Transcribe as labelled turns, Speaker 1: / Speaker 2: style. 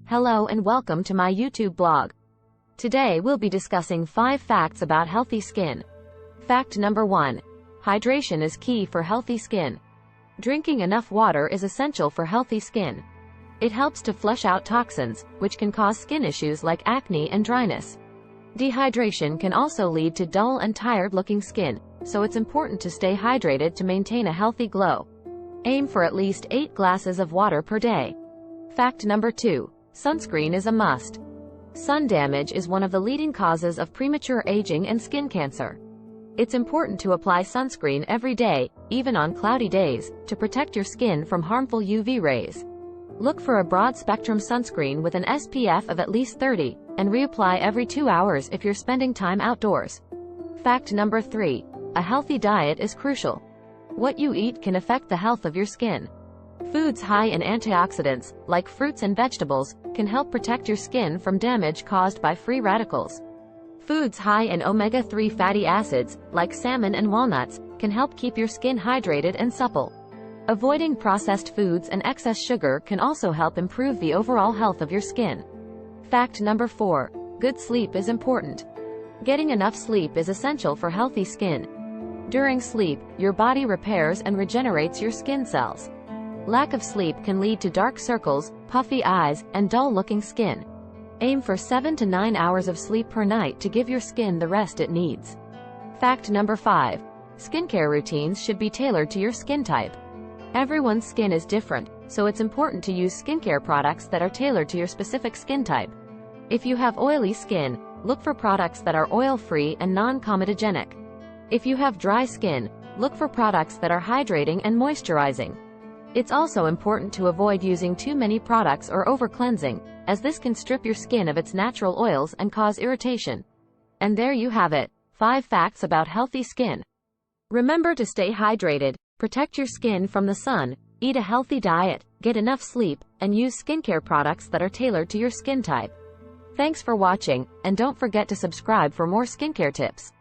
Speaker 1: Hello and welcome to my YouTube blog. Today we'll be discussing 5 facts about healthy skin. Fact number 1. Hydration is key for healthy skin. Drinking enough water is essential for healthy skin. It helps to flush out toxins, which can cause skin issues like acne and dryness. Dehydration can also lead to dull and tired-looking skin, so it's important to stay hydrated to maintain a healthy glow. Aim for at least 8 glasses of water per day. Fact number 2. Sunscreen is a must. Sun damage is one of the leading causes of premature aging and skin cancer. It's important to apply sunscreen every day, even on cloudy days, to protect your skin from harmful UV rays. Look for a broad-spectrum sunscreen with an SPF of at least 30, and reapply every 2 hours if you're spending time outdoors. Fact number 3. A healthy diet is crucial. What you eat can affect the health of your skin. Foods high in antioxidants, like fruits and vegetables, can help protect your skin from damage caused by free radicals. Foods high in omega-3 fatty acids, like salmon and walnuts, can help keep your skin hydrated and supple. Avoiding processed foods and excess sugar can also help improve the overall health of your skin. Fact number 4. Good sleep is important. Getting enough sleep is essential for healthy skin. During sleep, your body repairs and regenerates your skin cells. Lack of sleep can lead to dark circles, puffy eyes, and dull-looking skin. Aim for 7 to 9 hours of sleep per night to give your skin the rest it needs. Fact number 5. Skincare routines should be tailored to your skin type. Everyone's skin is different, so it's important to use skincare products that are tailored to your specific skin type. If you have oily skin, look for products that are oil-free and non-comedogenic. If you have dry skin, look for products that are hydrating and moisturizing. It's also important to avoid using too many products or over-cleansing, as this can strip your skin of its natural oils and cause irritation. And there you have it, 5 facts about healthy skin. Remember to stay hydrated, protect your skin from the sun, eat a healthy diet, get enough sleep, and use skincare products that are tailored to your skin type. Thanks for watching, and don't forget to subscribe for more skincare tips.